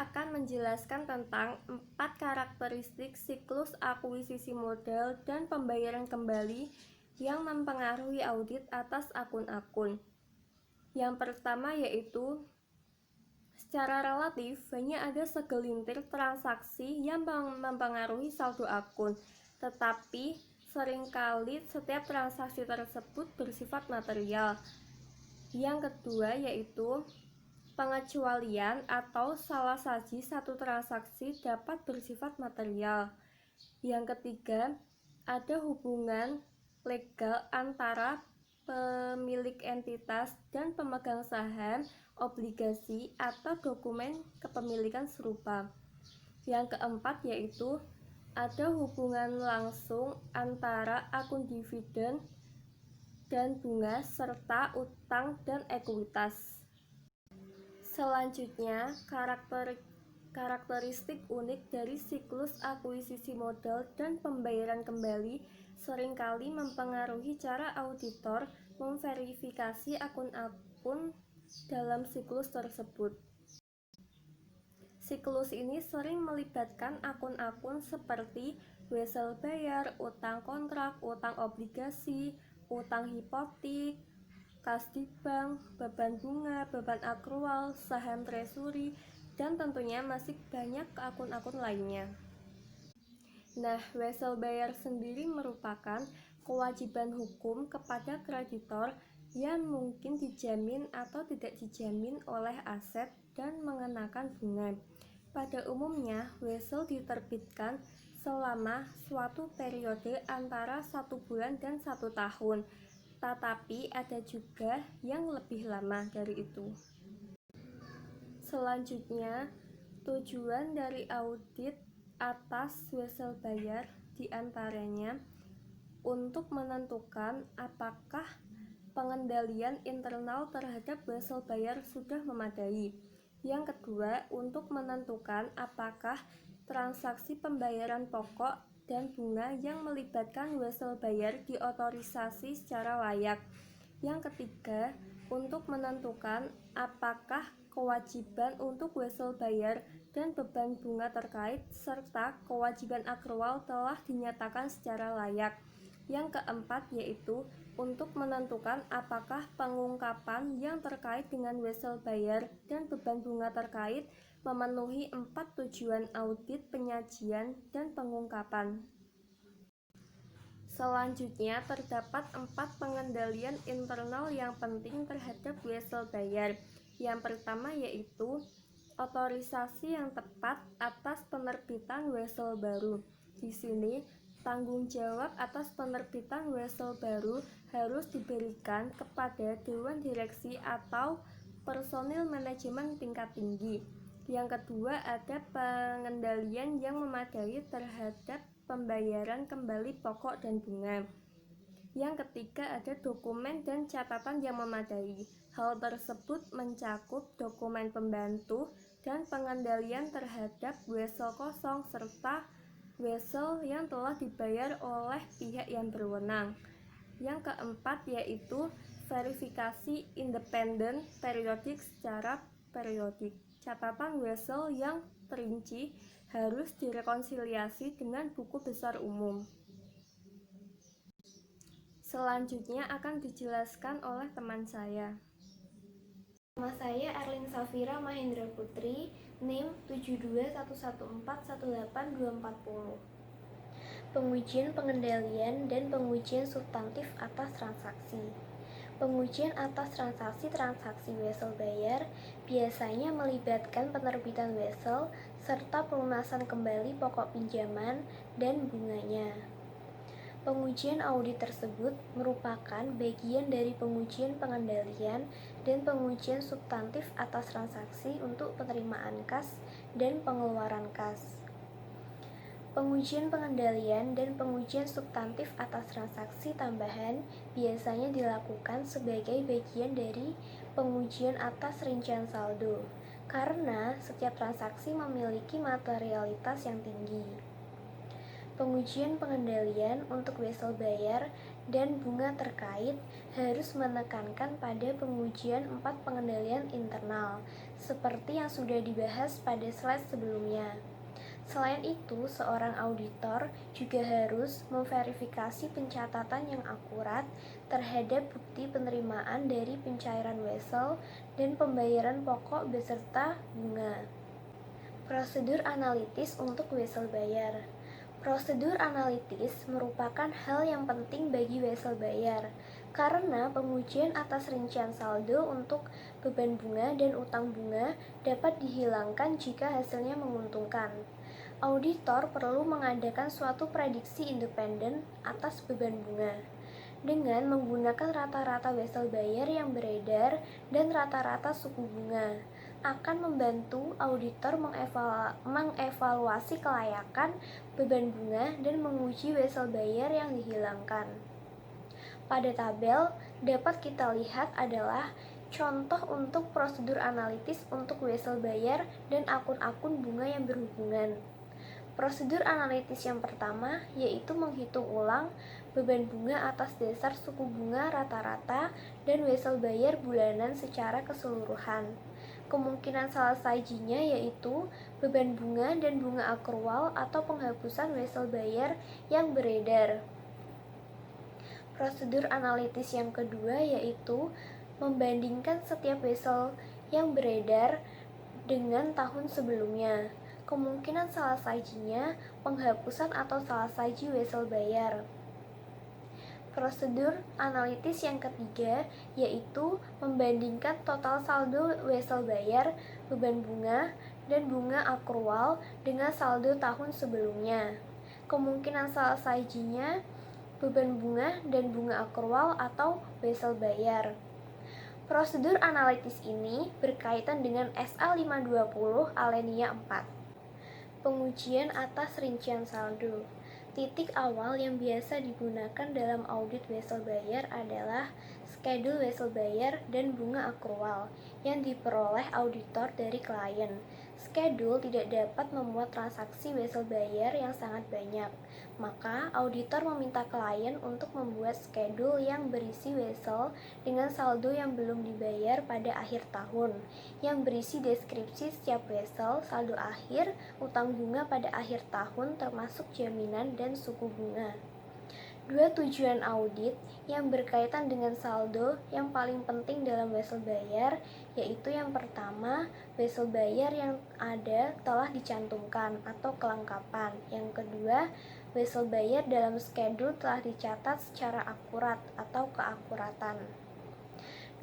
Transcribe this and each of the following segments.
akan menjelaskan tentang 4 karakteristik siklus akuisisi modal dan pembayaran kembali yang mempengaruhi audit atas akun-akun. Yang pertama yaitu, secara relatif hanya ada segelintir transaksi yang mempengaruhi saldo akun, tetapi seringkali setiap transaksi tersebut bersifat material. Yang kedua yaitu, pengecualian atau salah saji satu transaksi dapat bersifat material. Yang ketiga, ada hubungan legal antara pemilik entitas dan pemegang saham, obligasi, atau dokumen kepemilikan serupa. Yang keempat yaitu, ada hubungan langsung antara akun dividen dan bunga serta utang dan ekuitas. Selanjutnya, karakteristik unik dari siklus akuisisi modal dan pembayaran kembali seringkali mempengaruhi cara auditor memverifikasi akun-akun dalam siklus tersebut. Siklus ini sering melibatkan akun-akun seperti wesel bayar, utang kontrak, utang obligasi, utang hipotek, kas di bank, beban bunga, beban akrual, saham treasury, dan tentunya masih banyak akun-akun lainnya. Nah, wesel bayar sendiri merupakan kewajiban hukum kepada kreditor yang mungkin dijamin atau tidak dijamin oleh aset dan mengenakan bunga. Pada umumnya, wesel diterbitkan selama suatu periode antara 1 bulan dan 1 tahun. Tetapi ada juga yang lebih lama dari itu. Selanjutnya, tujuan dari audit atas wesel bayar diantaranya untuk menentukan apakah pengendalian internal terhadap wesel bayar sudah memadai. Yang kedua, untuk menentukan apakah transaksi pembayaran pokok dan bunga yang melibatkan wesel bayar diotorisasi secara layak. Yang ketiga, untuk menentukan apakah kewajiban untuk wesel bayar dan beban bunga terkait serta kewajiban akrual telah dinyatakan secara layak. Yang keempat yaitu untuk menentukan apakah pengungkapan yang terkait dengan wesel bayar dan beban bunga terkait memenuhi 4 tujuan audit penyajian dan pengungkapan. Selanjutnya, terdapat 4 pengendalian internal yang penting terhadap wesel bayar. Yang pertama yaitu otorisasi yang tepat atas penerbitan wesel baru. Di sini, tanggung jawab atas penerbitan wesel baru harus diberikan kepada Dewan Direksi atau personil manajemen tingkat tinggi. Yang kedua, ada pengendalian yang memadai terhadap pembayaran kembali pokok dan bunga. Yang ketiga, ada dokumen dan catatan yang memadai. Hal tersebut mencakup dokumen pembantu dan pengendalian terhadap wesel kosong serta wesel yang telah dibayar oleh pihak yang berwenang. Yang keempat yaitu verifikasi independen periodik secara periodik. Catatan wesel yang terinci harus direkonsiliasi dengan buku besar umum. Selanjutnya akan dijelaskan oleh teman saya. Nama saya Erlin Safira Mahendra Putri, NIM 7211418240. Pengujian pengendalian dan pengujian substantif atas transaksi. Pengujian atas transaksi wesel bayar biasanya melibatkan penerbitan wesel serta pelunasan kembali pokok pinjaman dan bunganya. Pengujian audit tersebut merupakan bagian dari pengujian pengendalian dan pengujian substantif atas transaksi untuk penerimaan kas dan pengeluaran kas. Pengujian pengendalian dan pengujian substantif atas transaksi tambahan biasanya dilakukan sebagai bagian dari pengujian atas rincian saldo, karena setiap transaksi memiliki materialitas yang tinggi. Pengujian pengendalian untuk wesel bayar dan bunga terkait harus menekankan pada pengujian 4 pengendalian internal, seperti yang sudah dibahas pada slide sebelumnya. Selain itu, seorang auditor juga harus memverifikasi pencatatan yang akurat terhadap bukti penerimaan dari pencairan wesel dan pembayaran pokok beserta bunga. Prosedur analitis untuk wesel bayar. Prosedur analitis merupakan hal yang penting bagi wesel bayar, karena pengujian atas rincian saldo untuk beban bunga dan utang bunga dapat dihilangkan jika hasilnya menguntungkan. Auditor perlu mengadakan suatu prediksi independen atas beban bunga dengan menggunakan rata-rata wesel bayar yang beredar dan rata-rata suku bunga akan membantu auditor mengevaluasi kelayakan beban bunga dan menguji wesel bayar yang dihilangkan. Pada tabel dapat kita lihat adalah contoh untuk prosedur analitis untuk wesel bayar dan akun-akun bunga yang berhubungan. Prosedur analitis yang pertama yaitu menghitung ulang beban bunga atas dasar suku bunga rata-rata dan wesel bayar bulanan secara keseluruhan. Kemungkinan salah sajinya yaitu beban bunga dan bunga akrual atau penghapusan wesel bayar yang beredar. Prosedur analitis yang kedua yaitu membandingkan setiap wesel yang beredar dengan tahun sebelumnya. Kemungkinan salah sajinya penghapusan atau salah saji wesel bayar. Prosedur analitis yang ketiga yaitu membandingkan total saldo wesel bayar, beban bunga, dan bunga akrual dengan saldo tahun sebelumnya. Kemungkinan salah sajinya beban bunga dan bunga akrual atau wesel bayar. Prosedur analitis ini berkaitan dengan SA 520 alinea 4. Pengujian atas rincian saldo. Titik awal yang biasa digunakan dalam audit wesel bayar adalah skedul wesel bayar dan bunga akrual yang diperoleh auditor dari klien. Skedul tidak dapat memuat transaksi wesel bayar yang sangat banyak, maka auditor meminta klien untuk membuat skedul yang berisi wesel dengan saldo yang belum dibayar pada akhir tahun, yang berisi deskripsi setiap wesel, saldo akhir, utang bunga pada akhir tahun termasuk jaminan dan suku bunga. Dua tujuan audit yang berkaitan dengan saldo yang paling penting dalam wesel bayar, yaitu yang pertama, wesel bayar yang ada telah dicantumkan atau kelengkapan. Yang kedua, wesel bayar dalam skedul telah dicatat secara akurat atau keakuratan.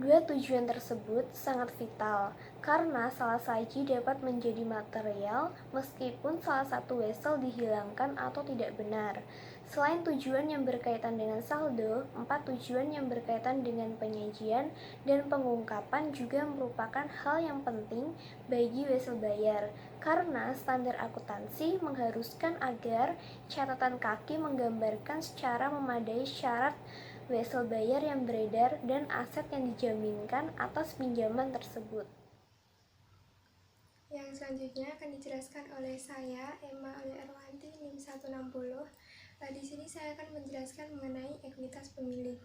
Dua tujuan tersebut sangat vital karena salah saji dapat menjadi material meskipun salah satu wesel dihilangkan atau tidak benar. Selain tujuan yang berkaitan dengan saldo, 4 tujuan yang berkaitan dengan penyajian dan pengungkapan juga merupakan hal yang penting bagi wesel bayar karena standar akuntansi mengharuskan agar catatan kaki menggambarkan secara memadai syarat wesel bayar yang beredar dan aset yang dijaminkan atas pinjaman tersebut. Yang selanjutnya akan dijelaskan oleh saya, Emma Aulia Erwanti, NIM 160. Di sini saya akan menjelaskan mengenai ekuitas pemilik.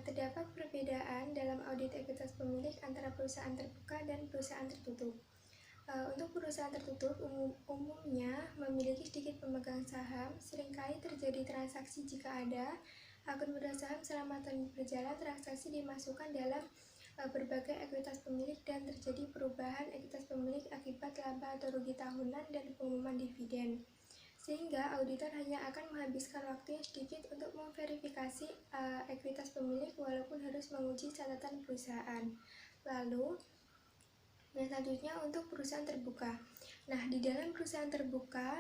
Terdapat perbedaan dalam audit ekuitas pemilik antara perusahaan terbuka dan perusahaan tertutup. Untuk perusahaan tertutup umumnya memiliki sedikit pemegang saham, seringkali terjadi transaksi jika ada akun modal saham selama tahun berjalan, transaksi dimasukkan dalam berbagai ekuitas pemilik dan terjadi perubahan ekuitas pemilik akibat laba atau rugi tahunan dan pengumuman dividen. Sehingga auditor hanya akan menghabiskan waktu yang sedikit untuk memverifikasi ekuitas pemilik walaupun harus menguji catatan perusahaan. Lalu, yang selanjutnya untuk perusahaan terbuka. Nah, di dalam perusahaan terbuka,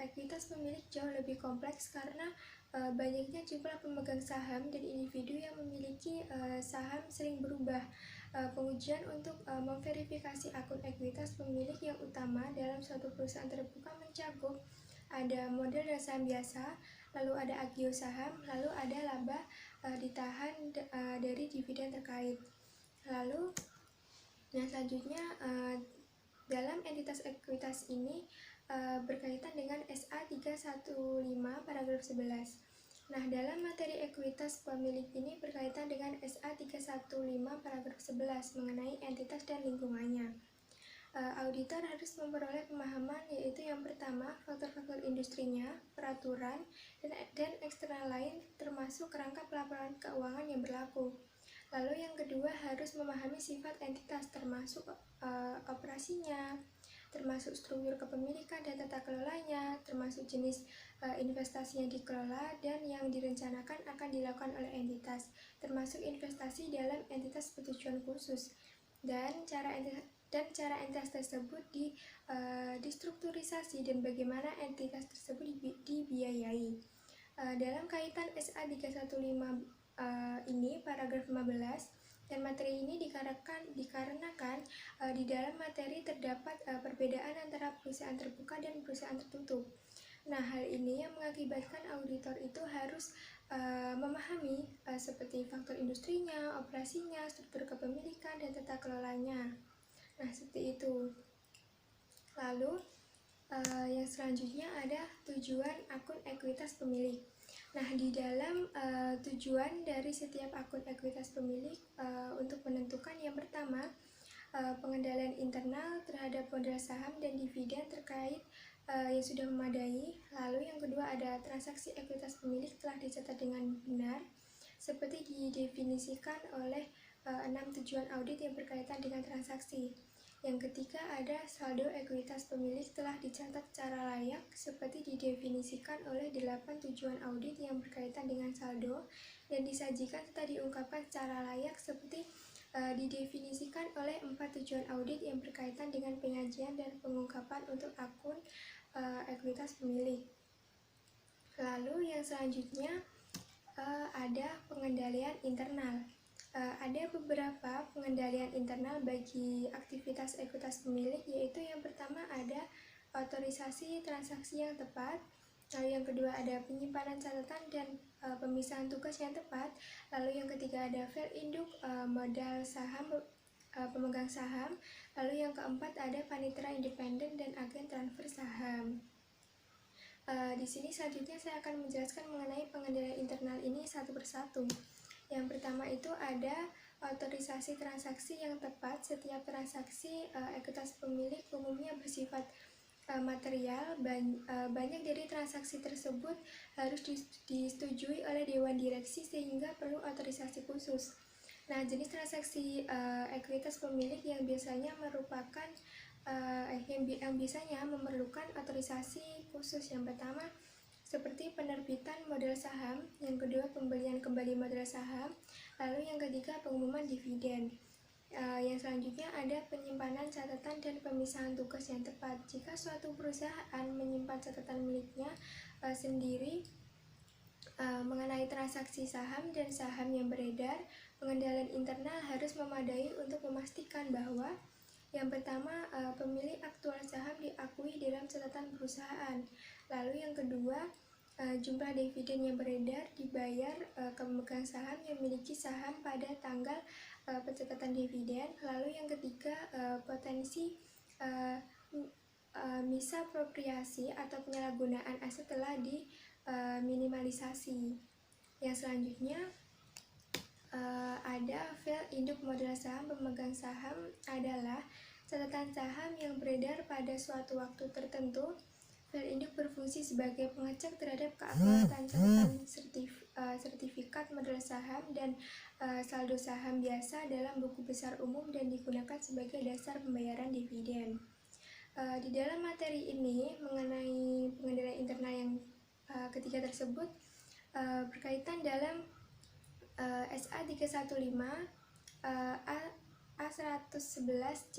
ekuitas pemilik jauh lebih kompleks karena banyaknya jumlah pemegang saham dan individu yang memiliki saham sering berubah. Pengujian untuk memverifikasi akun ekuitas pemilik yang utama dalam suatu perusahaan terbuka mencakup ada modal dan saham biasa, lalu ada agio saham, lalu ada laba ditahan dari dividen terkait. Lalu yang selanjutnya dalam entitas ekuitas ini berkaitan dengan SA 315 paragraf 11. Nah, dalam materi ekuitas pemilik ini berkaitan dengan SA 315 paragraf 11 mengenai entitas dan lingkungannya. Auditor harus memperoleh pemahaman, yaitu yang pertama, faktor-faktor industrinya, peraturan, dan eksternal lain termasuk kerangka pelaporan keuangan yang berlaku. Lalu yang kedua, harus memahami sifat entitas termasuk operasinya, termasuk struktur kepemilikan dan tata kelolanya, termasuk jenis investasi yang dikelola dan yang direncanakan akan dilakukan oleh entitas, termasuk investasi dalam entitas bertujuan khusus, dan cara entitas tersebut distrukturisasi dan bagaimana entitas tersebut dibiayai. Dalam kaitan SA 315 ini paragraf 15 dan materi ini dikarenakan di dalam materi terdapat perbedaan antara perusahaan terbuka dan perusahaan tertutup. Nah, hal ini yang mengakibatkan auditor itu harus memahami seperti faktor industrinya, operasinya, struktur kepemilikan, dan tata kelolanya. Nah, seperti itu. Lalu, yang selanjutnya ada tujuan akun ekuitas pemilik. Nah, di dalam tujuan dari setiap akun ekuitas pemilik untuk menentukan yang pertama, pengendalian internal terhadap modal saham dan dividen terkait yang sudah memadai. Lalu yang kedua ada transaksi ekuitas pemilik telah dicatat dengan benar, seperti didefinisikan oleh 6 tujuan audit yang berkaitan dengan transaksi. Yang ketiga ada saldo ekuitas pemilik telah dicatat secara layak seperti didefinisikan oleh 8 tujuan audit yang berkaitan dengan saldo dan disajikan serta diungkapkan secara layak seperti didefinisikan oleh 4 tujuan audit yang berkaitan dengan penyajian dan pengungkapan untuk akun ekuitas pemilik. Lalu yang selanjutnya ada pengendalian internal. Ada beberapa pengendalian internal bagi aktivitas ekuitas pemilik, yaitu yang pertama ada otorisasi transaksi yang tepat, lalu yang kedua ada penyimpanan catatan dan pemisahan tugas yang tepat, lalu yang ketiga ada file induk modal saham pemegang saham, lalu yang keempat ada panitera independen dan agen transfer saham. Di sini selanjutnya saya akan menjelaskan mengenai pengendalian internal ini satu persatu. Yang pertama itu ada otorisasi transaksi yang tepat. Setiap transaksi ekuitas pemilik umumnya bersifat material. Banyak dari transaksi tersebut harus disetujui oleh Dewan Direksi sehingga perlu otorisasi khusus. Nah, jenis transaksi ekuitas pemilik yang biasanya merupakan yang biasanya memerlukan otorisasi khusus. Yang pertama seperti penerbitan modal saham, yang kedua pembelian kembali modal saham, lalu yang ketiga pengumuman dividen. Yang selanjutnya ada penyimpanan catatan dan pemisahan tugas yang tepat. Jika suatu perusahaan menyimpan catatan miliknya sendiri mengenai transaksi saham dan saham yang beredar, pengendalian internal harus memadai untuk memastikan bahwa yang pertama, pemilik aktual saham diakui dalam catatan perusahaan. Lalu yang kedua, jumlah dividen yang beredar dibayar ke pemegang saham yang memiliki saham pada tanggal pencatatan dividen. Lalu yang ketiga, potensi misapropriasi atau penyalahgunaan aset telah diminimalisasi. Yang selanjutnya ada file induk modal saham pemegang saham adalah catatan saham yang beredar pada suatu waktu tertentu. File induk berfungsi sebagai pengecek terhadap keakuratan catatan sertifikat modal saham dan saldo saham biasa dalam buku besar umum dan digunakan sebagai dasar pembayaran dividen. Di dalam materi ini mengenai pengendalian internal yang ketiga tersebut berkaitan dalam SA 315 A111C.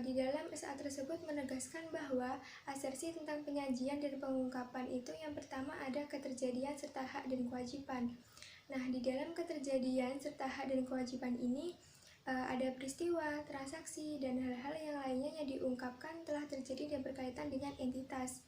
Di dalam SA tersebut menegaskan bahwa asersi tentang penyajian dan pengungkapan itu yang pertama ada keterjadian serta hak dan kewajiban. Nah, di dalam keterjadian serta hak dan kewajiban ini ada peristiwa, transaksi, dan hal-hal yang lainnya yang diungkapkan telah terjadi dan berkaitan dengan entitas.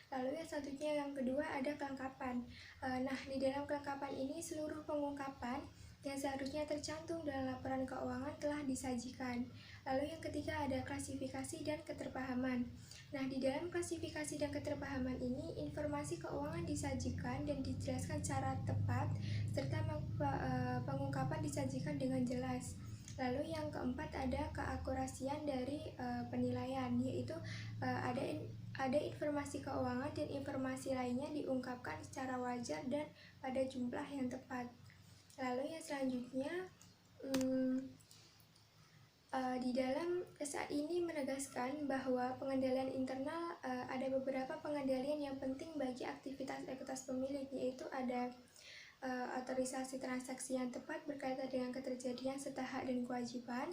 Lalu yang selanjutnya yang kedua ada kelengkapan. Nah, di dalam kelengkapan ini seluruh pengungkapan yang seharusnya tercantum dalam laporan keuangan telah disajikan. Lalu yang ketiga ada klasifikasi dan keterpahaman. Nah, di dalam klasifikasi dan keterpahaman ini, informasi keuangan disajikan dan dijelaskan secara tepat, serta pengungkapan disajikan dengan jelas. Lalu yang keempat ada keakurasian dari penilaian, yaitu ada informasi keuangan dan informasi lainnya diungkapkan secara wajar dan pada jumlah yang tepat. Lalu yang selanjutnya, di dalam SA ini menegaskan bahwa pengendalian internal ada beberapa pengendalian yang penting bagi aktivitas ekuitas pemilik, yaitu ada otorisasi transaksi yang tepat berkaitan dengan keterjadian serta hak dan kewajiban,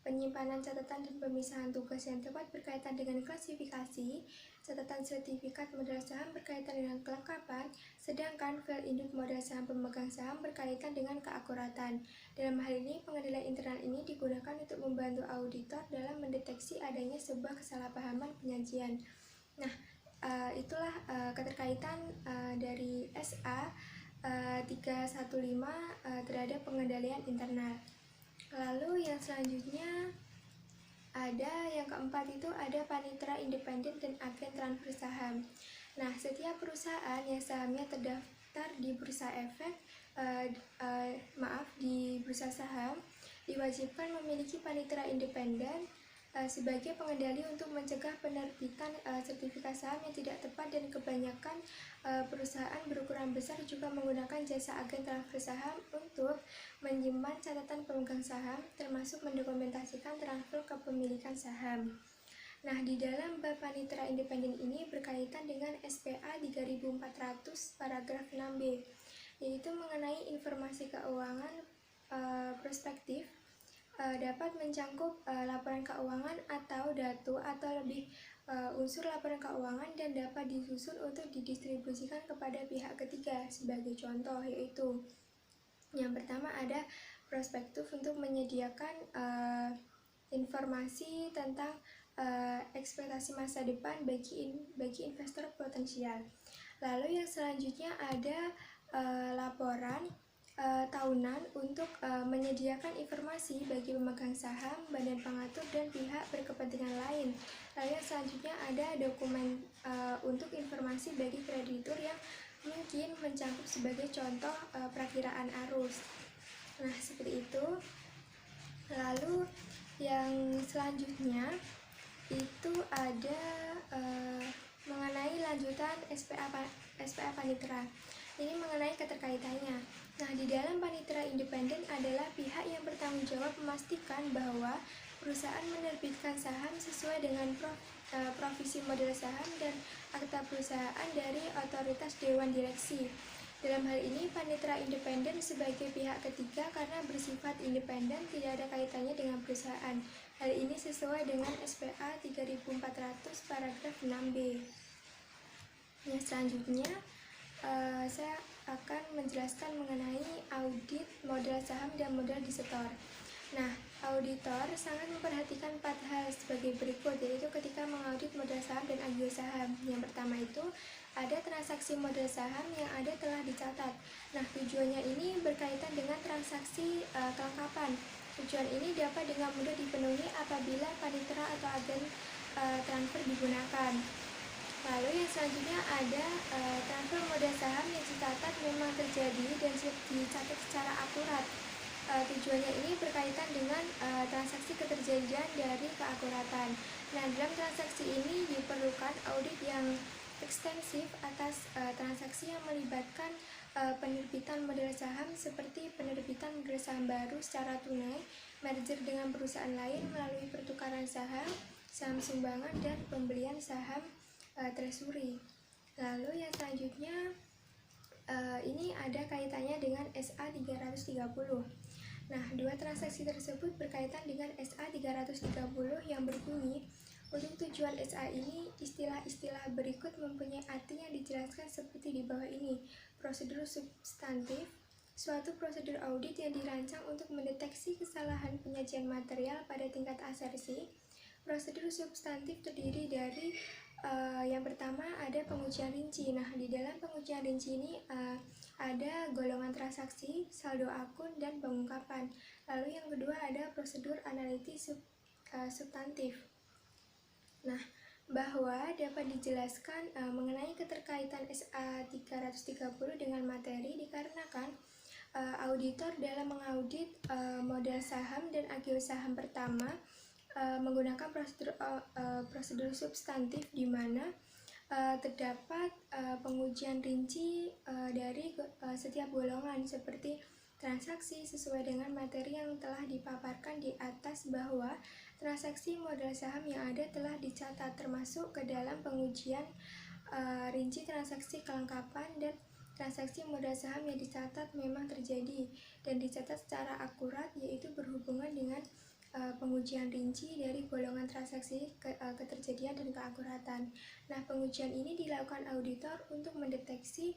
penyimpanan catatan dan pemisahan tugas yang tepat berkaitan dengan klasifikasi, catatan sertifikat modal saham berkaitan dengan kelengkapan, sedangkan file induk modal saham pemegang saham berkaitan dengan keakuratan. Dalam hal ini, pengendalian internal ini digunakan untuk membantu auditor dalam mendeteksi adanya sebuah kesalahpahaman penyajian. Nah, itulah keterkaitan dari SA 315 terhadap pengendalian internal. Lalu yang selanjutnya ada yang keempat itu ada panitera independen dan agen transfer saham. Nah, setiap perusahaan yang sahamnya terdaftar di bursa efek di bursa saham diwajibkan memiliki panitera independen sebagai pengendali untuk mencegah penerbitan sertifikat saham yang tidak tepat, dan kebanyakan perusahaan berukuran besar juga menggunakan jasa agen transfer saham untuk menyimpan catatan pemegang saham termasuk mendokumentasikan transfer kepemilikan saham. Nah, di dalam bab panitera independen ini berkaitan dengan SPA 3400 paragraf 6B, yaitu mengenai informasi keuangan prospektif dapat mencangkup laporan keuangan atau datu atau lebih unsur laporan keuangan dan dapat disusun untuk didistribusikan kepada pihak ketiga. Sebagai contoh, yaitu yang pertama ada prospektus untuk menyediakan informasi tentang ekspektasi masa depan bagi investor potensial. Lalu yang selanjutnya ada laporan tahunan untuk menyediakan informasi bagi pemegang saham, badan pengatur, dan pihak berkepentingan lain. Lalu yang selanjutnya ada dokumen untuk informasi bagi kreditur yang mungkin mencangkup sebagai contoh perakiraan arus. Nah, seperti itu. Lalu yang selanjutnya itu ada mengenai lanjutan SPA Panitera. Ini mengenai keterkaitannya. Nah, di dalam panitera independen adalah pihak yang bertanggung jawab memastikan bahwa perusahaan menerbitkan saham sesuai dengan provisi model saham dan akta perusahaan dari otoritas Dewan Direksi. Dalam hal ini, panitera independen sebagai pihak ketiga karena bersifat independen, tidak ada kaitannya dengan perusahaan. Hal ini sesuai dengan SPA 3400 paragraf 6B. Yang selanjutnya, saya akan menjelaskan mengenai audit modal saham dan modal disetor. Nah, auditor sangat memperhatikan 4 hal sebagai berikut, yaitu ketika mengaudit modal saham dan agio saham. Yang pertama itu ada transaksi modal saham yang ada telah dicatat. Nah, tujuannya ini berkaitan dengan transaksi kelengkapan. Tujuan ini dapat dengan mudah dipenuhi apabila panitera atau agen transfer digunakan. Lalu yang selanjutnya ada transfer modal saham yang dicatat memang terjadi dan dicatat secara akurat. Tujuannya ini berkaitan dengan transaksi keterjadian dari keakuratan. Nah, dalam transaksi ini diperlukan audit yang ekstensif atas transaksi yang melibatkan penerbitan modal saham seperti penerbitan modal saham baru secara tunai, merger dengan perusahaan lain melalui pertukaran saham, saham sumbangan, dan pembelian saham treasury. Lalu yang selanjutnya ini ada kaitannya dengan SA 330. Nah, dua transaksi tersebut berkaitan dengan SA 330 yang berbunyi, untuk tujuan SA ini istilah-istilah berikut mempunyai arti yang dijelaskan seperti di bawah ini. Prosedur substantif, suatu prosedur audit yang dirancang untuk mendeteksi kesalahan penyajian material pada tingkat asersi. Prosedur substantif terdiri dari yang pertama ada pengujian rinci. Nah, di dalam pengujian rinci ini ada golongan transaksi, saldo akun, dan pengungkapan. Lalu yang kedua ada prosedur analitis substantif. Nah, bahwa dapat dijelaskan mengenai keterkaitan SA 330 dengan materi dikarenakan auditor dalam mengaudit modal saham dan agio saham pertama menggunakan prosedur substantif di mana terdapat pengujian rinci dari setiap golongan seperti transaksi sesuai dengan materi yang telah dipaparkan di atas, bahwa transaksi modal saham yang ada telah dicatat termasuk ke dalam pengujian rinci transaksi kelengkapan, dan transaksi modal saham yang dicatat memang terjadi dan dicatat secara akurat, yaitu berhubungan dengan pengujian rinci dari golongan transaksi, keterjadian dan keakuratan. Nah, pengujian ini dilakukan auditor untuk mendeteksi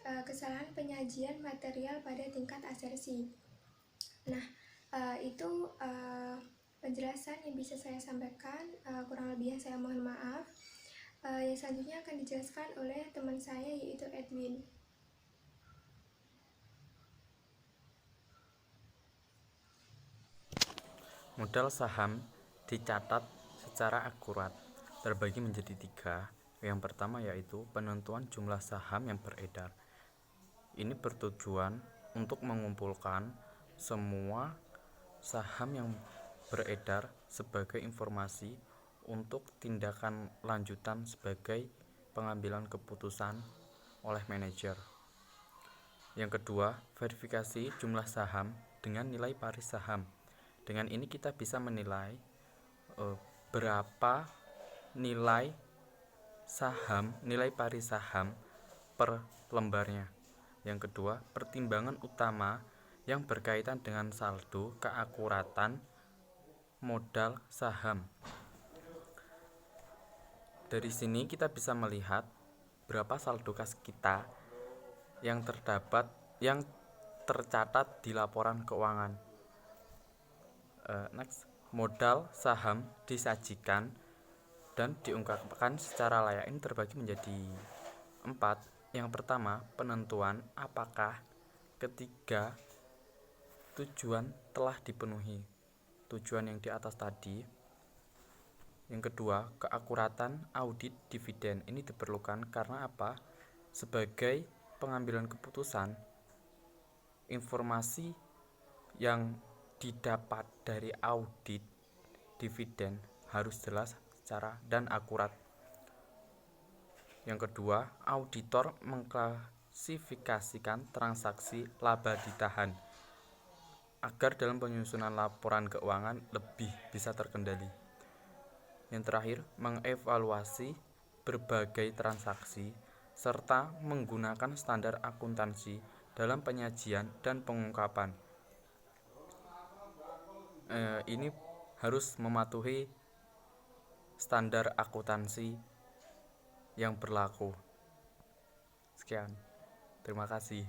kesalahan penyajian material pada tingkat asersi. Nah, itu penjelasan yang bisa saya sampaikan, kurang lebihnya saya mohon maaf. Yang selanjutnya akan dijelaskan oleh teman saya, yaitu Edwin. Modal saham dicatat secara akurat terbagi menjadi 3. Yang pertama yaitu penentuan jumlah saham yang beredar. Ini bertujuan untuk mengumpulkan semua saham yang beredar sebagai informasi untuk tindakan lanjutan sebagai pengambilan keputusan oleh manajer. Yang kedua, verifikasi jumlah saham dengan nilai pari saham. Dengan ini kita bisa menilai berapa nilai pari saham per lembarnya. Yang kedua, pertimbangan utama yang berkaitan dengan saldo keakuratan modal saham. Dari sini kita bisa melihat berapa saldo kas kita yang tercatat di laporan keuangan. Modal saham disajikan dan diungkapkan secara layak. Ini terbagi menjadi 4. Yang pertama, penentuan apakah ketiga tujuan telah dipenuhi. Tujuan yang di atas tadi. Yang kedua, keakuratan audit dividen. Ini diperlukan karena apa? Sebagai pengambilan keputusan, informasi yang didapat dari audit dividen harus jelas secara dan akurat. Yang kedua, auditor mengklasifikasikan transaksi laba ditahan agar dalam penyusunan laporan keuangan lebih bisa terkendali. Yang terakhir, mengevaluasi berbagai transaksi serta menggunakan standar akuntansi dalam penyajian dan pengungkapan. Ini harus mematuhi standar akuntansi yang berlaku. Sekian, terima kasih.